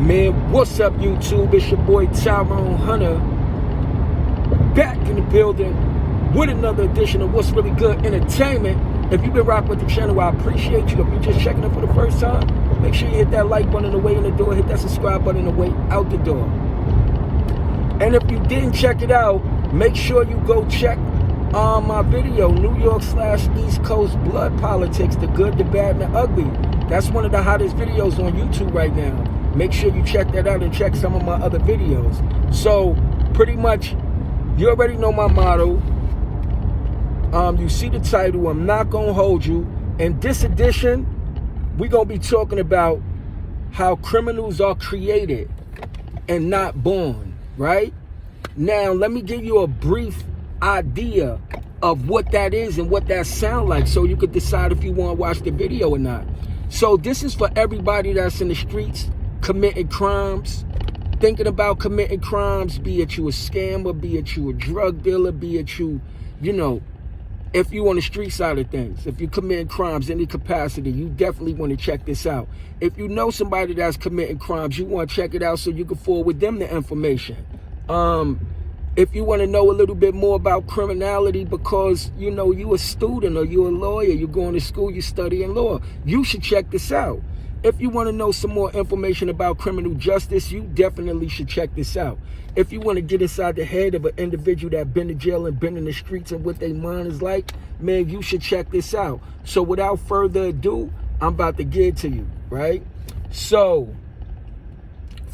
Man, what's up, YouTube? It's your boy Tyrone Hunter, back in the building with another edition of What's Really Good Entertainment. If you've been rocking with the channel, I appreciate you. If you're just checking it for the first time, make sure you hit that like button on the way in the door, hit that subscribe button on the way out the door. And if you didn't check it out, make sure you go check my video, New York/East Coast Blood Politics, the good, the bad, and the ugly. That's one of the hottest videos on YouTube right now. Make sure you check that out and check some of my other videos. So, pretty much, you already know my motto. You see the title, I'm not going to hold you. In this edition, we're going to be talking about how criminals are created and not born, right? Now, let me give you a brief idea of what that is and what that sounds like so you could decide if you want to watch the video or not. So this is for everybody that's in the streets committing crimes, thinking about committing crimes, be it you a scammer, be it you a drug dealer, be it you if you on the street side of things, if you're committing crimes in any capacity, you definitely want to check this out. If you know somebody that's committing crimes, you want to check it out so you can forward them the information. If you want to know a little bit more about criminality because, you a student or you a lawyer, you're going to school, you're studying law, you should check this out. If you want to know some more information about criminal justice, you definitely should check this out. If you want to get inside the head of an individual that been to jail and been in the streets and what their mind is like, man, you should check this out. So without further ado, I'm about to get to you, right? So,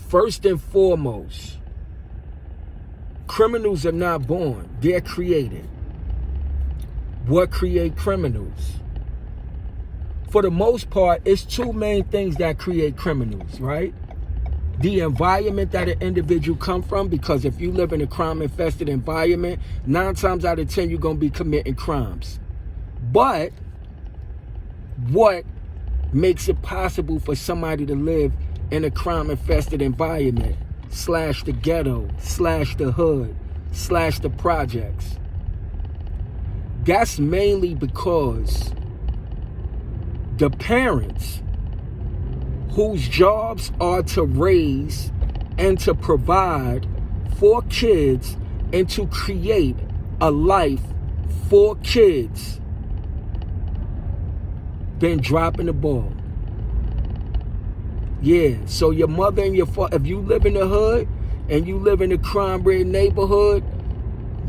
first and foremost, criminals are not born, they're created. What create criminals? For the most part, it's two main things that create criminals, right? The environment that an individual come from, because if you live in a crime-infested environment, 9 times out of 10, you're going to be committing crimes. But what makes it possible for somebody to live in a crime-infested environment, / the ghetto, / the hood, / the projects? That's mainly because the parents whose jobs are to raise and to provide for kids and to create a life for kids been dropping the ball. Yeah, so your mother and your father, if you live in the hood and you live in a crime-ridden neighborhood,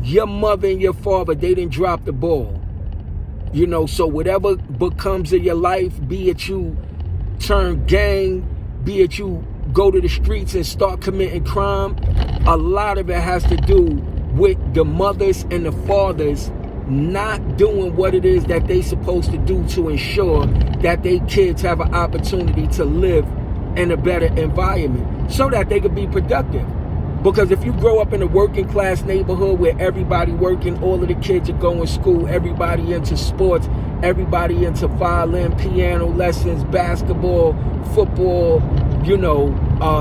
your mother and your father, they didn't drop the ball. So whatever becomes of your life, be it you turn gang, be it you go to the streets and start committing crime, a lot of it has to do with the mothers and the fathers not doing what it is that they supposed to do to ensure that their kids have an opportunity to live in a better environment so that they could be productive. Because if you grow up in a working class neighborhood where everybody working, all of the kids are going to school, everybody into sports, everybody into violin, piano lessons, basketball, football,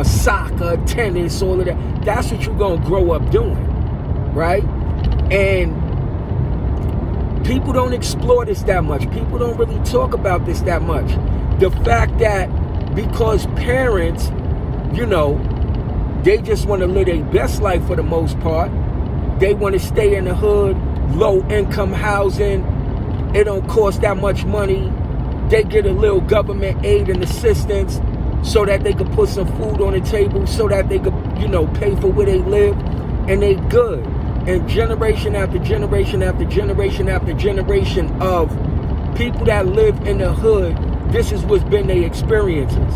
soccer, tennis, all of that, that's what you're going to grow up doing, right? And people don't explore this that much. People don't really talk about this that much. The fact that because parents, they just want to live their best life for the most part. They want to stay in the hood, low income housing. It don't cost that much money. They get a little government aid and assistance so that they could put some food on the table, so that they could, pay for where they live, and they good. And generation after generation after generation after generation of people that live in the hood, this is what's been their experiences.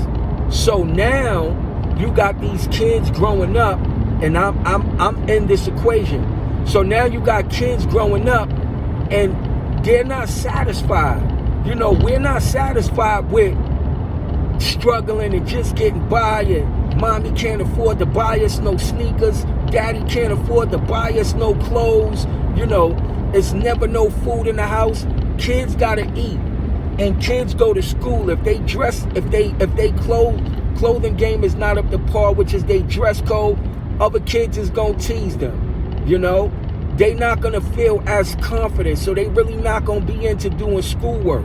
So now you got these kids growing up, and I'm in this equation. So now you got kids growing up, and they're not satisfied. We're not satisfied with struggling and just getting by, and mommy can't afford to buy us no sneakers, daddy can't afford to buy us no clothes. It's never no food in the house. Kids gotta eat, and kids go to school. If they dress, if they clothing game is not up to par, which is their dress code, other kids is gonna tease them. They not gonna feel as confident, so they really not gonna be into doing schoolwork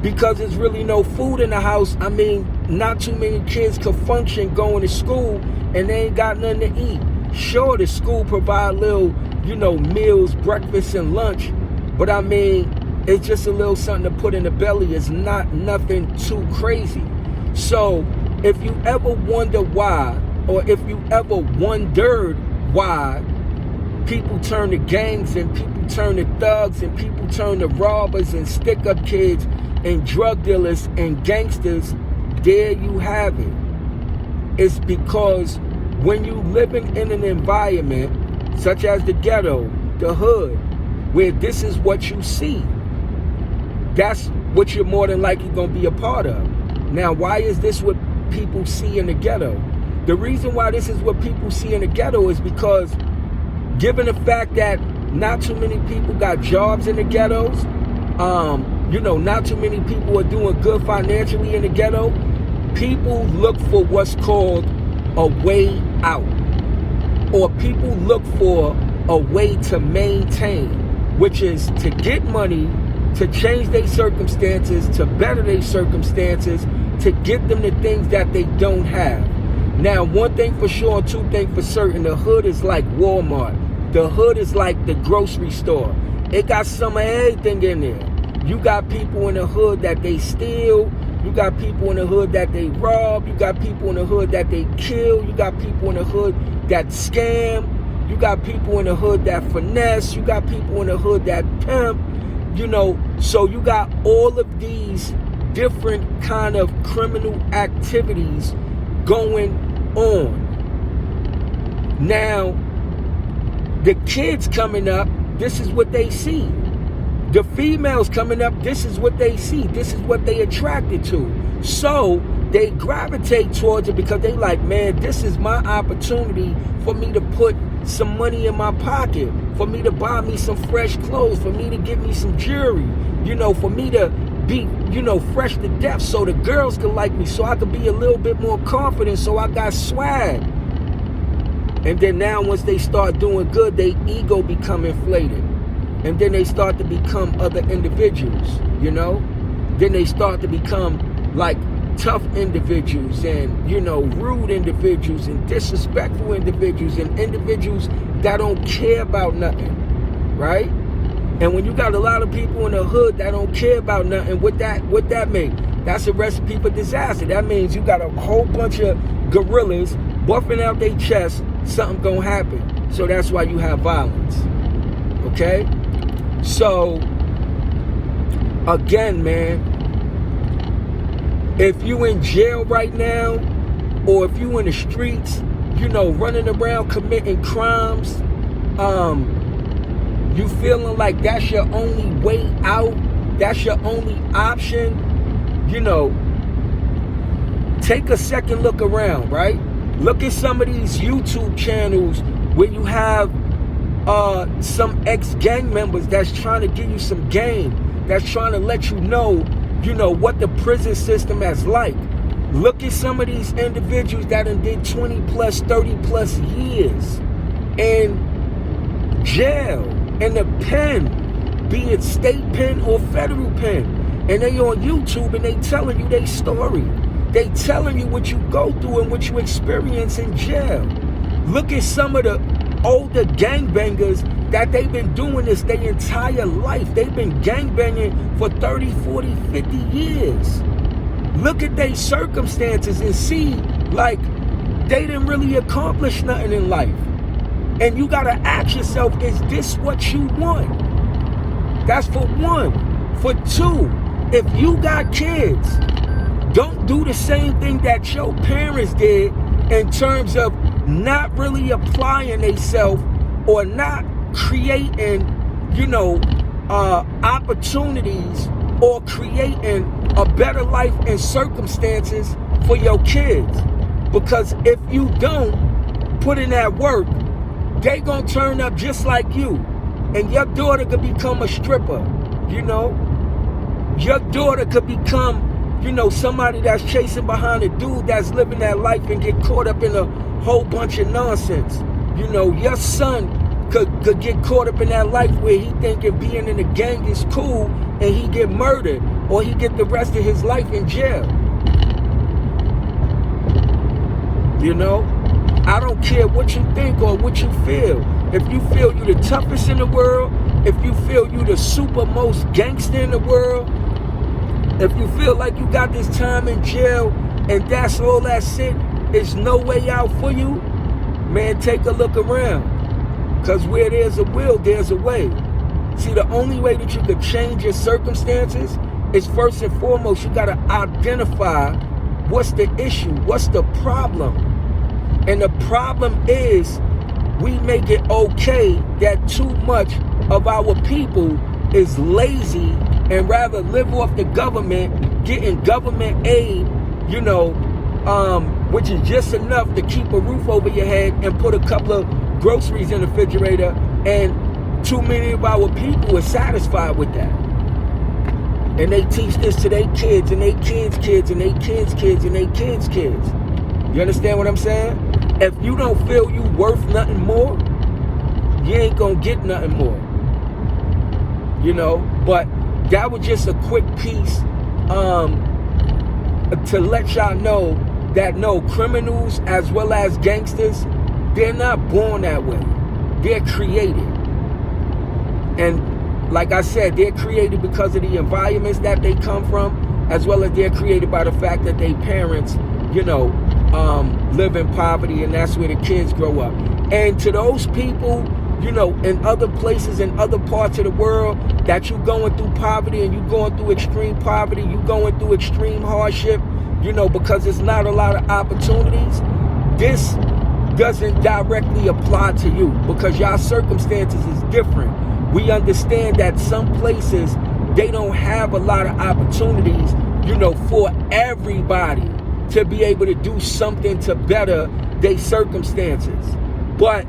because there's really no food in the house. I mean, not too many kids could function going to school and they ain't got nothing to eat. Sure, the school provide little, meals, breakfast and lunch, but I mean, it's just a little something to put in the belly. It's not nothing too crazy. So if you ever wonder why, or if you ever wondered why people turn to gangs and people turn to thugs and people turn to robbers and stick-up kids and drug dealers and gangsters, there you have it. It's because when you living in an environment such as the ghetto, the hood, where this is what you see, that's what you're more than likely going to be a part of. Now, why is this what people see in the ghetto? The reason why this is what people see in the ghetto is because given the fact that not too many people got jobs in the ghettos, not too many people are doing good financially in the ghetto, people look for what's called a way out. Or people look for a way to maintain, which is to get money, to change their circumstances, to better their circumstances, to get them the things that they don't have. Now, one thing for sure, two things for certain, the hood is like Walmart. The hood is like the grocery store. It got some of everything in there. You got people in the hood that they steal. You got people in the hood that they rob. You got people in the hood that they kill. You got people in the hood that scam. You got people in the hood that finesse. You got people in the hood that pimp. So you got all of these different kind of criminal activities going on. Now, the kids coming up, this is what they see. The females coming up, this is what they see. This is what they attracted to. So they gravitate towards it because they like, man, this is my opportunity for me to put some money in my pocket, for me to buy me some fresh clothes, for me to get me some jewelry, for me to be, fresh to death so the girls can like me, so I could be a little bit more confident, so I got swag. And then now once they start doing good, their ego become inflated. And then they start to become other individuals, Then they start to become like tough individuals and, rude individuals and disrespectful individuals and individuals that don't care about nothing, right? And when you got a lot of people in the hood that don't care about nothing, what that mean? That's a recipe for disaster. That means you got a whole bunch of gorillas buffing out their chest, something gonna happen. So that's why you have violence. Okay? So, again, man, if you in jail right now, or if you in the streets, running around committing crimes, you feeling like that's your only way out, that's your only option, take a second look around, right? Look at some of these YouTube channels where you have some ex-gang members that's trying to give you some game, that's trying to let you know, what the prison system is like. Look at some of these individuals that did 20 plus, 30 plus years in jail, in the pen, be it state pen or federal pen. And they on YouTube and they telling you their story. They telling you what you go through and what you experience in jail. Look at some of the older gangbangers that they've been doing this their entire life. They've been gangbanging for 30, 40, 50 years. Look at their circumstances and see, like, they didn't really accomplish nothing in life. And you gotta ask yourself, is this what you want? That's for one. For two, if you got kids, don't do the same thing that your parents did in terms of not really applying themselves or not creating, opportunities or creating a better life and circumstances for your kids. Because if you don't put in that work, they gonna turn up just like you. And your daughter could become a stripper, Your daughter could become, somebody that's chasing behind a dude that's living that life and get caught up in a whole bunch of nonsense. Your son could get caught up in that life where he thinking being in a gang is cool and he get murdered or he get the rest of his life in jail. You know, I don't care what you think or what you feel. If you feel you the toughest in the world, if you feel you the super most gangster in the world, if you feel like you got this time in jail and that's all that's it, there's no way out for you, man, take a look around. Because where there's a will, there's a way. See, the only way that you could change your circumstances is first and foremost, you got to identify what's the issue, what's the problem. And the problem is we make it okay that too much of our people is lazy and rather live off the government, getting government aid, you know, which is just enough to keep a roof over your head and put a couple of groceries in the refrigerator, and too many of our people are satisfied with that. And they teach this to their kids and their kids' kids and their kids' kids and their kids' kids. You understand what I'm saying? If you don't feel you worth nothing more, you ain't gonna get nothing more. You know, but that was just a quick piece to let y'all know that no, criminals as well as gangsters, they're not born that way. They're created. And like I said, they're created because of the environments that they come from, as well as they're created by the fact that their parents, you know, live in poverty, and that's where the kids grow up. And to those people, you know, in other places, in other parts of the world, that you going through poverty and you going through extreme poverty, you going through extreme hardship, you know, because there's not a lot of opportunities, this doesn't directly apply to you because your circumstances is different. We understand that some places, they don't have a lot of opportunities, you know, for everybody to be able to do something to better their circumstances. But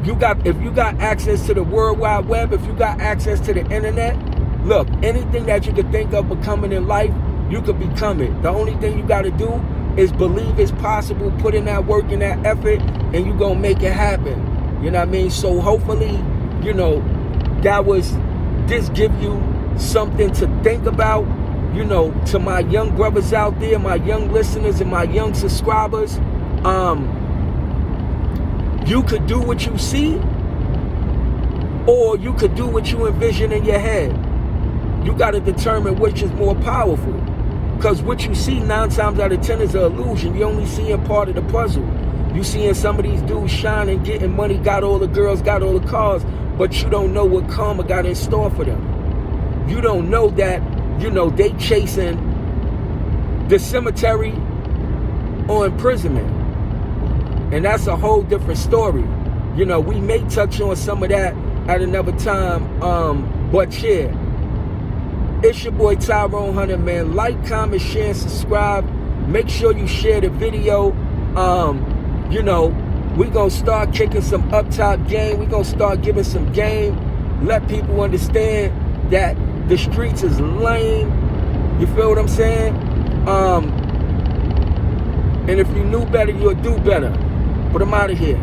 if you got access to the World Wide Web, if you got access to the internet, look, anything that you could think of becoming in life, you could become it. The only thing you got to do is believe it's possible, put in that work and that effort, and you gonna make it happen. You know what I mean? So hopefully, you know, this give you something to think about, you know, to my young brothers out there, my young listeners and my young subscribers. You could do what you see, or you could do what you envision in your head. You got to determine which is more powerful. Because what you see 9 times out of 10 is an illusion. You only seeing part of the puzzle. You seeing some of these dudes shining, getting money, got all the girls, got all the cars, but you don't know what karma got in store for them. You don't know that, you know, they chasing the cemetery or imprisonment. And that's a whole different story. You know, we may touch on some of that at another time, but yeah. It's your boy Tyrone Hunter, man. Like, comment, share, and subscribe. Make sure you share the video. You know, we're going to start kicking some up-top game. We're going to start giving some game. Let people understand that the streets is lame. You feel what I'm saying? And if you knew better, you'll do better. But I'm out of here.